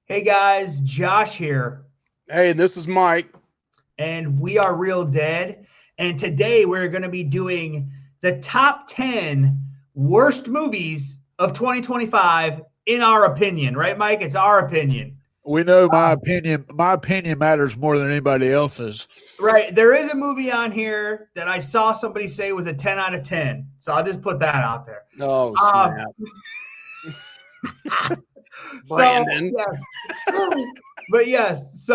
Hey guys, Josh here, Hey, this is Mike. and we are Real Dead. And today we're going to be doing the top 10 worst movies of 2025 in our opinion, right, Mike? It's our opinion. We know my Uh, opinion. My opinion matters more than anybody else's. right. There is a movie on here that I saw somebody say was a 10 out of 10. So I'll just put that out there. Oh Um, snap, so, Brandon! yes. But yes.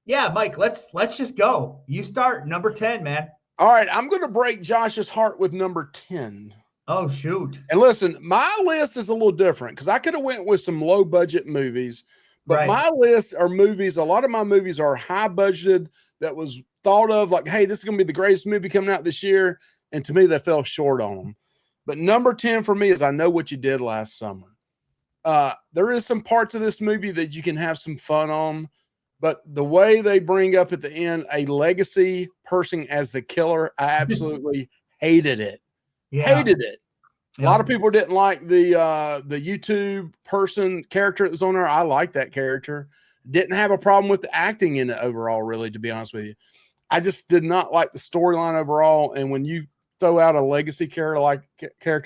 Yeah, Mike, let's just go. You start number 10, man. All right, I'm going to break Josh's heart with number 10. Oh, shoot. And listen, my list is a little different because I could have went with some low budget movies, but Right. my list are movies. A lot of my movies are high budgeted that was thought of like, hey, this is going to be the greatest movie coming out this year, and to me, they fell short on them. But number 10 for me is I Know What You Did Last Summer. There is some parts of this movie that you can have some fun on, but the way they bring up at the end a legacy person as the killer, I absolutely hated it. Yeah. Hated it. A lot Yep. of people didn't like the YouTube person character that was on there. I like that character. Didn't have a problem with the acting in it overall, really, to be honest with you. I just did not like the storyline overall. And when you throw out a legacy character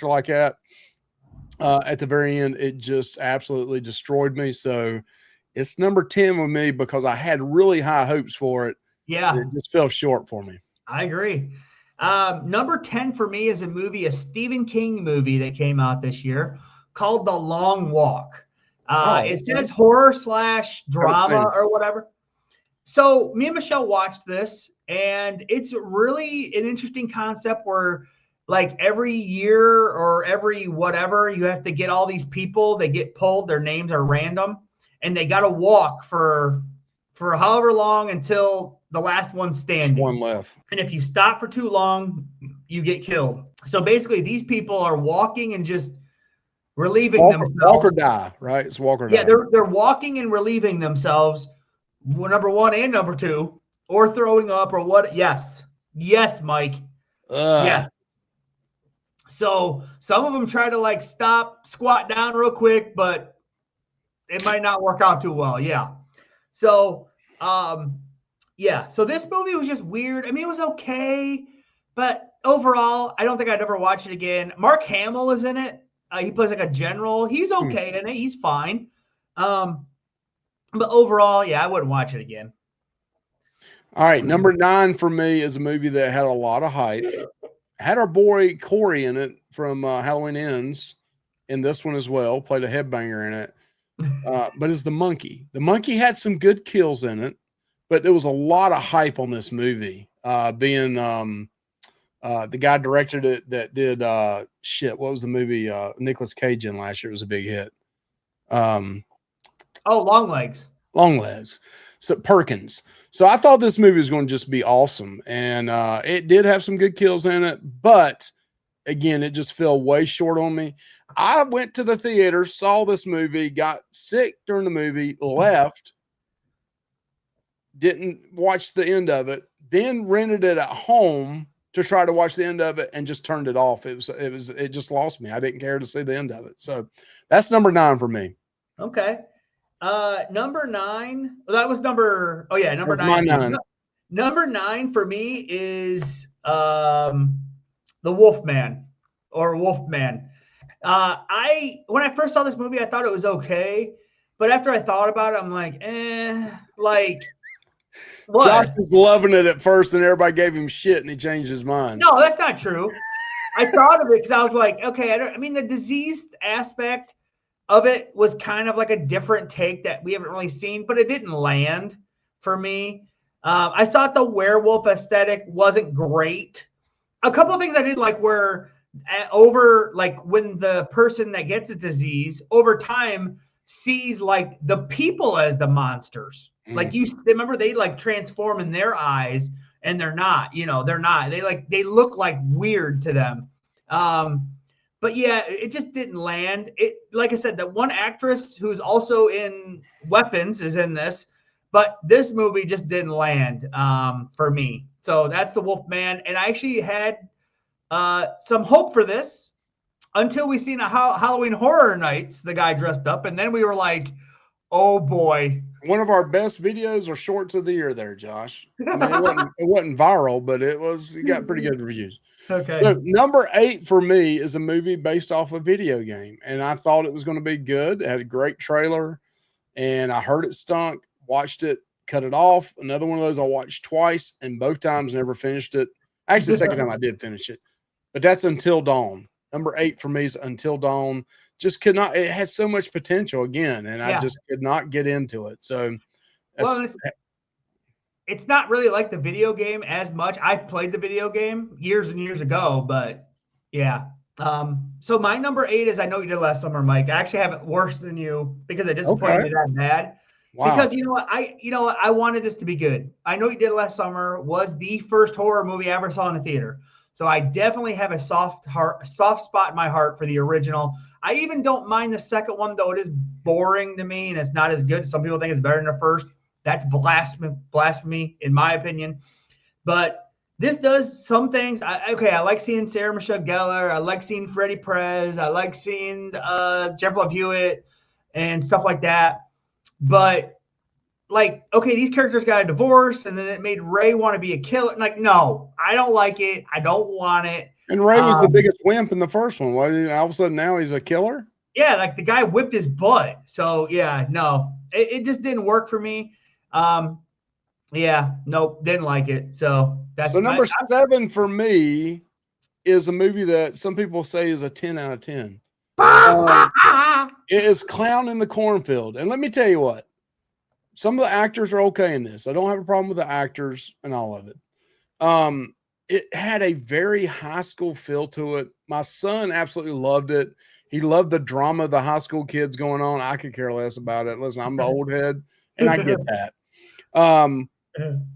like that, at the very end, it just absolutely destroyed me. So it's number 10 with me because I had really high hopes for it, and Yeah. it just fell short for me. I agree. Number 10 for me is a Stephen King movie that came out this year called The Long Walk. Oh, It okay. says horror slash Haven't drama seen it. or whatever. So me and Michelle watched this, and it's really an interesting concept where like every year or every whatever, you have to get all these people, they get pulled, their names are random, and they got to walk for however long until the last one Just standing. one left. And if you stop for too long, you get killed. So basically, these people are walking and just It's relieving walk or themselves. die, right? It's walk or Yeah, die. they're walking and relieving themselves, number one and number two, or throwing up or what? Yes, yes, Mike, yes. Ugh. So some of them try to like stop, squat down real quick, but it might not work out too well. Yeah. So um, yeah. So this movie was just weird. I mean, it was okay, but overall, I don't think I'd ever watch it again. Mark Hamill is in it. He plays like a general. He's Hmm. okay in it. He's fine. Um, but overall, yeah, I wouldn't watch it again. All right, number 9 for me is a movie that had a lot of hype. Had our boy Corey in it from Halloween Ends in this one as well. Played a headbanger in it. But it's The Monkey. The Monkey had some good kills in it, but there was a lot of hype on this movie. Being the guy directed it that did shit. What was the movie? Nicolas Cage in last year. It was a big hit. Um, Oh, Long Legs. Longlegs. So Perkins. So I thought this movie was going to just be awesome, and it did have some good kills in it, but again, it just fell way short on me. I went to the theater, saw this movie, got sick during the movie, left, didn't watch the end of it, then rented it at home to try to watch the end of it and just turned it off. It just lost me. I didn't care to see the end of it. So that's number 9 for me. Okay. Number nine. Well, that was number. Oh yeah, number That's nine my for you. 9. Number nine for me is the Wolfman or Wolfman. I when I first saw this movie, I thought it was okay, but after I thought about it, I'm like, like Josh what? was loving it at first, and everybody gave him shit, and he changed his mind. No, that's not true. I thought of it because I was like, okay, I mean, the diseased aspect of it was kind of like a different take that we haven't really seen, but it didn't land for me. I thought the werewolf aesthetic wasn't great. A couple of things I did like were over like when the person that gets a disease over time sees like the people as the monsters. Like Mm. you remember they like transform in their eyes and they're not, they're not. They look like weird to them. Um, but yeah, it just didn't land. It like I said, that one actress who's also in Weapons is in this, but this movie just didn't land for me. So that's the Wolfman, and I actually had some hope for this until we seen a Halloween Horror Nights. The guy dressed up, and then we were like, Oh boy. One of our best videos or shorts of the year there, Josh. I mean, it wasn't viral, but it got pretty good reviews. Okay. So number 8 for me is a movie based off a video game, and I thought it was going to be good. It had a great trailer, and I heard it stunk, watched it, cut it off. Another one of those I watched twice, and both times never finished it. Actually, the second time I did finish it, but that's Until Dawn. Number 8 for me is Until Dawn. Just could not. It had so much potential again, and I just could not get into it. So, well, it's not really like the video game as much. I've played the video game years and years ago, but yeah. So my number 8 is I Know You Did Last Summer, Mike. I actually have it worse than you because it disappointed me that bad. Wow. Because you know what, I wanted this to be good. I Know You Did Last Summer was the first horror movie I ever saw in the theater. So I definitely have a soft spot in my heart for the original. I even don't mind the second one, though it is boring to me and it's not as good. Some people think it's better than the first. That's blasphemy, in my opinion. But this does some things. I like seeing Sarah Michelle Gellar. I like seeing Freddie Perez. I like seeing Jennifer Love Hewitt and stuff like that. But like, okay, these characters got a divorce, and then it made Ray want to be a killer. Like, no, I don't like it. I don't want it. And Ray was the biggest wimp in the first one. Why all of a sudden now he's a killer? Yeah, like the guy whipped his butt. So yeah, no, it just didn't work for me. Yeah, nope, didn't like it. So that's number 7 for me is a movie that some people say is a 10 out of 10. It is Clown in the Cornfield. And let me tell you what, some of the actors are okay in this. I don't have a problem with the actors and all of it. It had a very high school feel to it. My son absolutely loved it. He loved the drama of the high school kids going on. I could care less about it. Listen, I'm the old head, and I get that.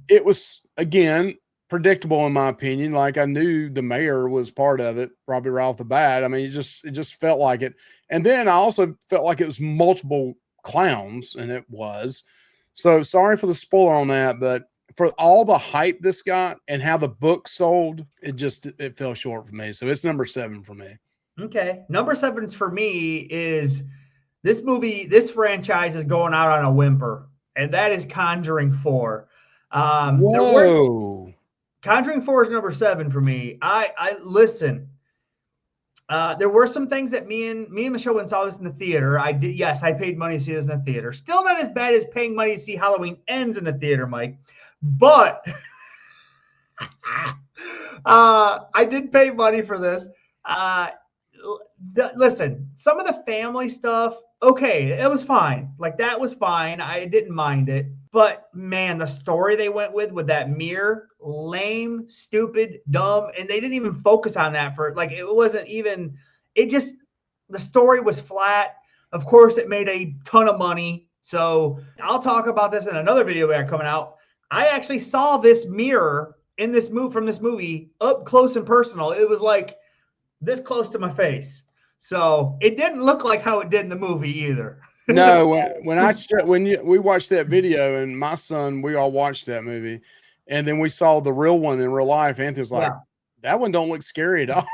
It was, again, predictable in my opinion. Like I knew the mayor was part of it, probably right off the bat. I mean, it just felt like it. And then I also felt like it was multiple clowns, and it was. So sorry for the spoiler on that, but for all the hype this got and how the book sold, it fell short for me. So it's number 7 for me. Okay. Number 7 for me is this movie, this franchise is going out on a whimper, and that is Conjuring 4. Whoa. Conjuring 4 is number 7 for me. I listen. There were some things that me and Michelle went and saw this in the theater. I did. Yes, I paid money to see this in the theater. Still not as bad as paying money to see Halloween Ends in the theater, Mike. But I did pay money for this. Listen, some of the family stuff, okay, it was fine. Like that was fine. I didn't mind it. But man, the story they went with that mirror, lame, stupid, dumb, and they didn't even focus on that it wasn't even. The story was flat. Of course, it made a ton of money. So I'll talk about this in another video we got coming out. I actually saw this mirror in this from this movie up close and personal. It was like this close to my face. So it didn't look like how it did in the movie either. No, we watched that video, and my son, we all watched that movie, and then we saw the real one in real life. Anthony was like, that one don't look scary at all.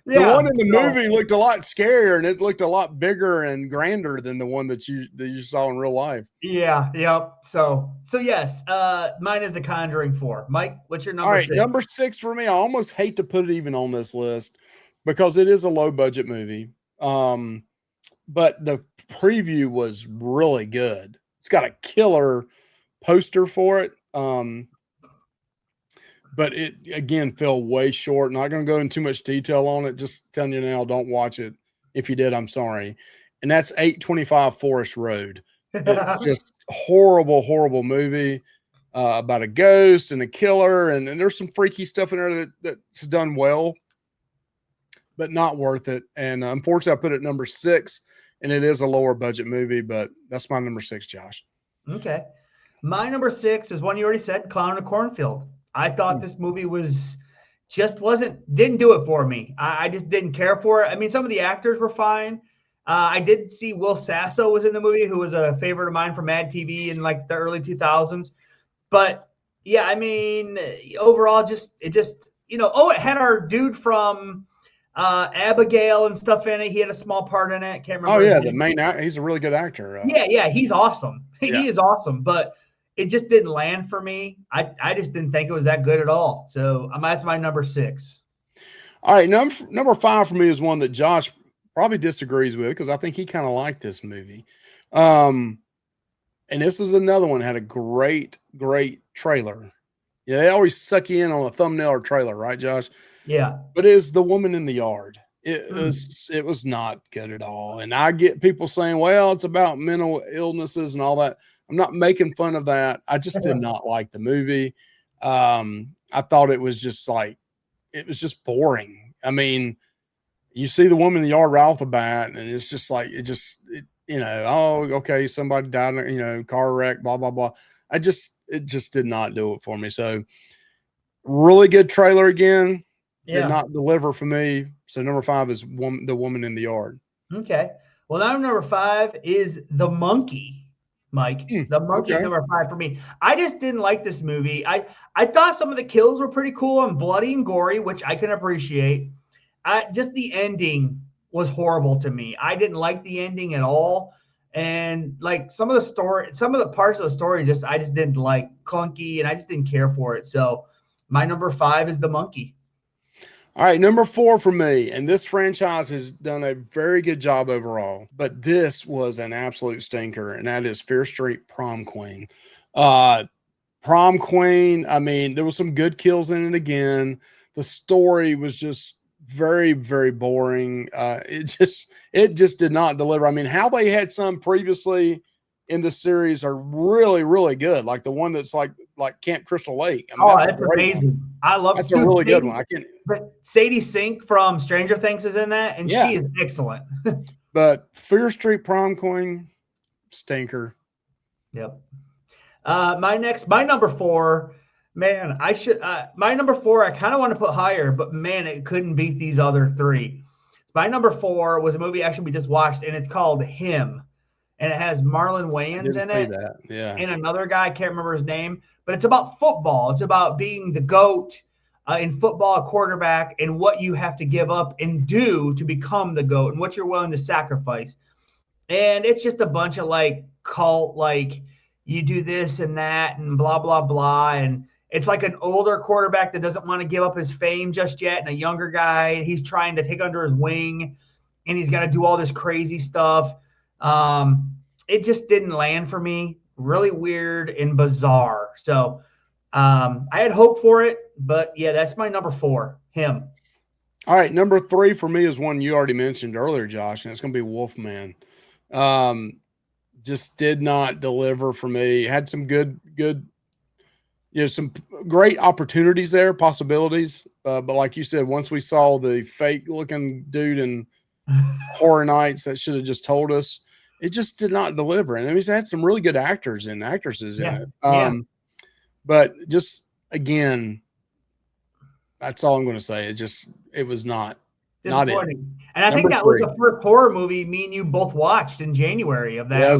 The one in the movie looked a lot scarier, and it looked a lot bigger and grander than the one that you saw in real life. Yeah, yep. So yes, mine is The Conjuring 4. Mike, what's your number? All right, 6? number 6 for me. I almost hate to put it even on this list because it is a low budget movie. But the preview was really good. It's got a killer poster for it. But it, again, fell way short. Not going to go into too much detail on it. Just telling you now, don't watch it. If you did, I'm sorry. And that's 825 Forest Road. It's just horrible, horrible movie about a ghost and a killer. And there's some freaky stuff in there that's done well, but not worth it. And unfortunately, I put it number 6, and it is a lower budget movie, but that's my number 6, Josh. Okay. My number 6 is one you already said, Clown in a Cornfield. I thought this movie didn't do it for me. I just didn't care for it. I mean, some of the actors were fine. I did see Will Sasso was in the movie, who was a favorite of mine from Mad TV in like the early 2000s. But yeah, I mean, overall, it had our dude from Abigail and stuff in it. He had a small part in it. Can't remember. Oh yeah, the main actor. He's a really good actor. Yeah, he's awesome. Yeah. He is awesome, but it just didn't land for me. I just didn't think it was that good at all. So that's my number 6. All right, number 5 for me is one that Josh probably disagrees with because I think he kind of liked this movie. And this was another one that had a great trailer. Yeah, they always suck you in on a thumbnail or trailer, right, Josh? Yeah. But it's The Woman in the Yard. It was not good at all. And I get people saying, well, it's about mental illnesses and all that. I'm not making fun of that. I just did not like the movie. I thought it was just boring. I mean, you see the woman in the yard right off the bat, and it's just like, oh, okay, somebody died, car wreck, blah, blah, blah. It just did not do it for me. So really good trailer again. Did not deliver for me. So number 5 is The Woman in the Yard. Okay. Well, now number 5 is The Monkey, Mike. The Monkey is number 5 for me. I just didn't like this movie. I thought some of the kills were pretty cool and bloody and gory, which I can appreciate. Just the ending was horrible to me. I didn't like the ending at all. And like some of the parts of the story, I just didn't like, clunky, and I just didn't care for it. So my number 5 is The Monkey. All right, number 4 for me, and this franchise has done a very good job overall, but this was an absolute stinker, and that is Fear Street Prom Queen. Prom Queen, I mean, there was some good kills in it again. The story was just very, very boring. It just did not deliver. I mean, how they had some previously in the series are really, really good. Like the one that's like Camp Crystal Lake. I mean, that's amazing. One. I love that's a really good one. But Sadie Sink from Stranger Things is in that, and she is excellent. But Fear Street Prom Queen, stinker. Yep. My number 4, man, my number 4, I kind of want to put higher, but man, it couldn't beat these other 3. My number 4 was a movie actually we just watched, and it's called Him. And it has Marlon Wayans in it. Yeah. And another guy, I can't remember his name, but it's about football. It's about being the GOAT in football, a quarterback, and what you have to give up and do to become the GOAT and what you're willing to sacrifice. And it's just a bunch of like cult, like you do this and that and blah, blah, blah. And it's like an older quarterback that doesn't want to give up his fame just yet. And a younger guy, he's trying to take under his wing and he's got to do all this crazy stuff. It just didn't land for me. Really weird and bizarre. So I had hope for it, but yeah, that's my number 4, Him. All right, number 3 for me is one you already mentioned earlier, Josh, and it's going to be Wolfman. Just did not deliver for me. Had some good, some great opportunities there, possibilities. But like you said, once we saw the fake looking dude in Horror Nights, that should have just told us. It just did not deliver. And I mean, it had some really good actors and actresses in it. But just, again, that's all I'm going to say. It was not it. And I think that was the first horror movie me and you both watched in January of that. Yeah, it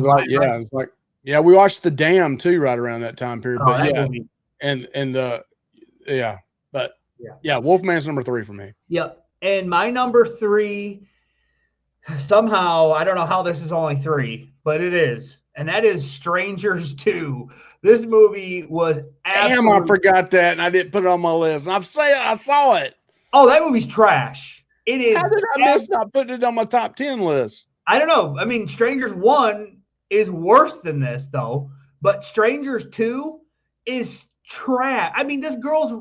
was like, we watched The Dam too right around that time period. But Wolfman's number 3 for me. Yep. And my number 3, somehow, I don't know how this is only 3, but it is. And that is Strangers 2. This movie was Damn, I forgot that, and I didn't put it on my list. And I saw it. Oh, that movie's trash. It is. How did I miss not putting it on my top 10 list? I don't know. I mean, Strangers 1 is worse than this, though. But Strangers 2 is trash. I mean, this girl's,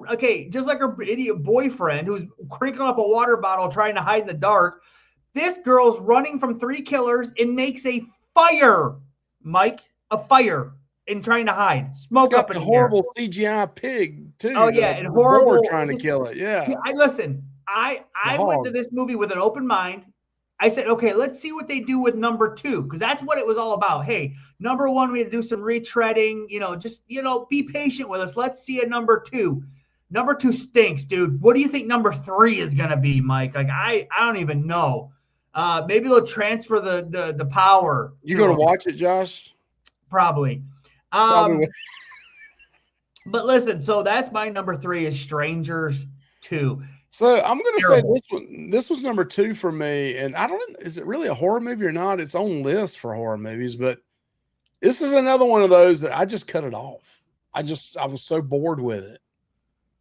just like her idiot boyfriend who's crinkling up a water bottle trying to hide in the dark. This girl's running from 3 killers and makes a fire, Mike, and trying to hide. Smoke up in the horrible CGI pig, too. Oh, yeah, and horrible. Trying to kill it, yeah. I went to this movie with an open mind. I said, okay, let's see what they do with number 2, because that's what it was all about. Hey, number 1, we had to do some retreading, be patient with us. Let's see a number 2. Number 2 stinks, dude. What do you think number 3 is going to be, Mike? Like, I don't even know. Maybe they'll transfer the power. You going to watch it, Josh? Probably. But listen, so that's my number 3 is Strangers 2. So I'm going to say Terrible. this one. This was number 2 for me, and I don't. Is it really a horror movie or not? It's on list for horror movies, but this is another one of those that I just cut it off. I was so bored with it,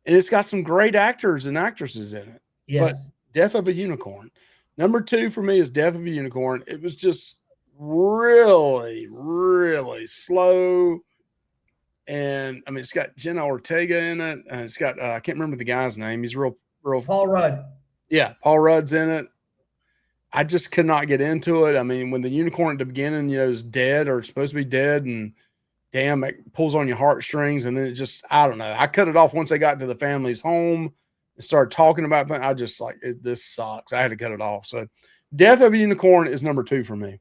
and it's got some great actors and actresses in it. But Yes. Death of a Unicorn. Number 2 for me is Death of a Unicorn. It was just really, really slow. And I mean, it's got Jenna Ortega in it. And it's got, I can't remember the guy's name. He's real. Paul Rudd. Yeah. Paul Rudd's in it. I just could not get into it. I mean, when the unicorn at the beginning, is dead or it's supposed to be dead, and damn, it pulls on your heartstrings. And then it just, I don't know. I cut it off once I got to the family's home and started talking about things. I just like, this sucks. I had to cut it off. So Death of a Unicorn is number 2 for me.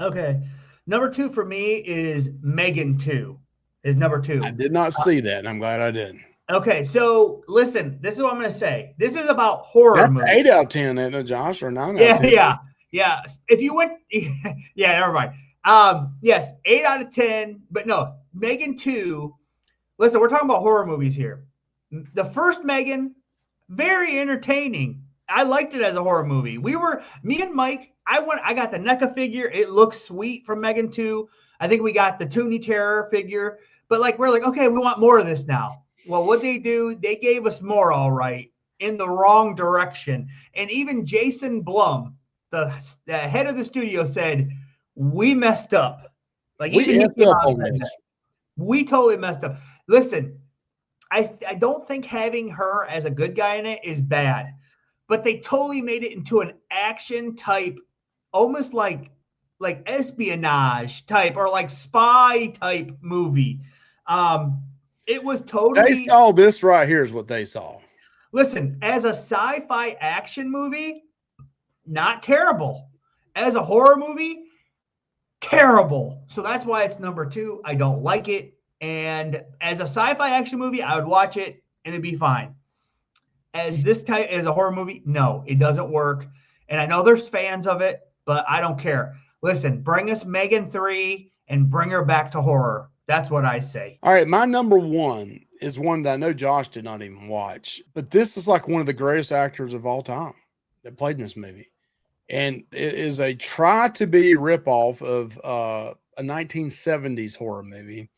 Okay. Number 2 for me is Megan 2 is number 2. I did not see that, and I'm glad I did. Okay. So listen, this is what I'm going to say. This is about horror That's movies. 8 out of 10, isn't it, Josh, or 9 out of 10? Yeah. If you went, yeah, never mind. Yes, 8 out of 10, but no, Megan 2. Listen, we're talking about horror movies here. The first Megan, very entertaining. I liked it as a horror movie. Me and Mike, I got the NECA figure. It looks sweet from Megan 2. I think we got the Toonie Terror figure, but we're like, okay, we want more of this now. Well, what they do, they gave us more, all right, in the wrong direction. And even Jason Blum, the head of the studio, said, we messed up. We totally messed up. Listen, I don't think having her as a good guy in it is bad, but they totally made it into an action type, almost like espionage type or like spy type movie. It was totally. They saw this right here is what they saw. Listen, as a sci-fi action movie, not terrible. As a horror movie, terrible. So that's why it's number 2. I don't like it. And as a sci-fi action movie, I would watch it and it'd be fine. As this type, as a horror movie, no, it doesn't work. And I know there's fans of it, but I don't care. Listen, bring us Megan 3 and bring her back to horror. That's what I say. All right, my number 1 is one that I know Josh did not even watch, but this is like one of the greatest actors of all time that played in this movie. And it is a try-to-be ripoff of a 1970s horror movie,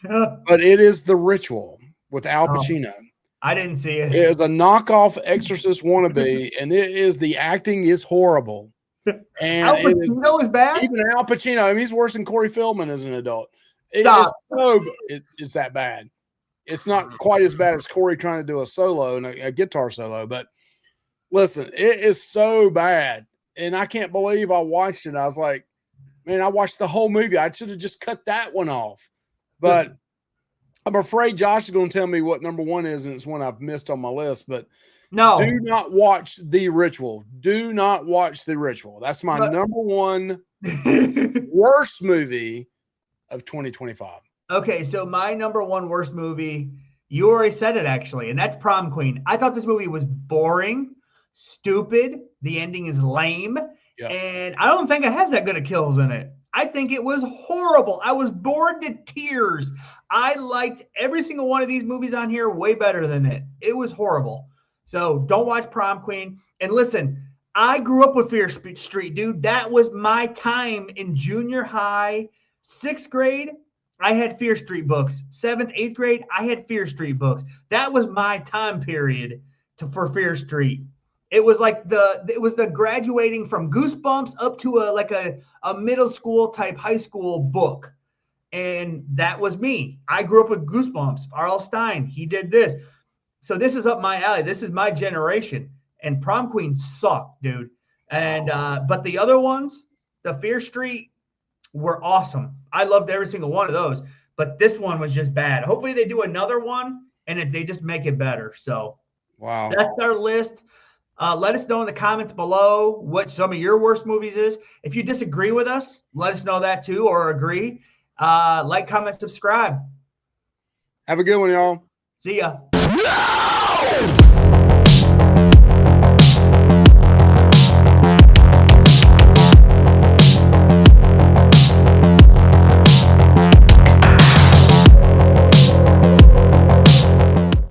but it is The Ritual with Al Pacino. I didn't see it. It is a knockoff Exorcist wannabe, and the acting is horrible. And Al Pacino is bad? Even Al Pacino, I mean, he's worse than Corey Feldman as an adult. Stop. It's that bad. It's not quite as bad as Corey trying to do a solo and a guitar solo, but listen, it is so bad. And I can't believe I watched it. I was like, man, I watched the whole movie. I should have just cut that one off. But I'm afraid Josh is going to tell me what number 1 is, and it's one I've missed on my list. But no, do not watch The Ritual. Do not watch The Ritual. That's my number 1 worst movie of 2025. Okay, so my number 1 worst movie, you already said it actually, and that's Prom Queen. I thought this movie was boring, stupid. The ending is lame, and I don't think it has that good of kills in it. I think it was horrible. I was bored to tears. I liked every single one of these movies on here way better than it. It was horrible. So don't watch Prom Queen. And listen, I grew up with Fear Street, dude. That was my time in junior high. 6th grade, I had Fear Street books. 7th, 8th grade, I had Fear Street books. That was my time period for Fear Street. It was like the graduating from Goosebumps up to a middle school type high school book. And that was me. I grew up with Goosebumps. R.L. Stine, he did this. So this is up my alley. This is my generation. And Prom Queen sucked, dude. And but the other ones, the Fear Street, were awesome. I loved every single one of those, but this one was just bad. Hopefully they do another one and they just make it better. So wow, that's our list. Let us know in the comments below what some of your worst movies is. If you disagree with us, let us know that too, or agree. Like, comment, subscribe. Have a good one, y'all. See ya.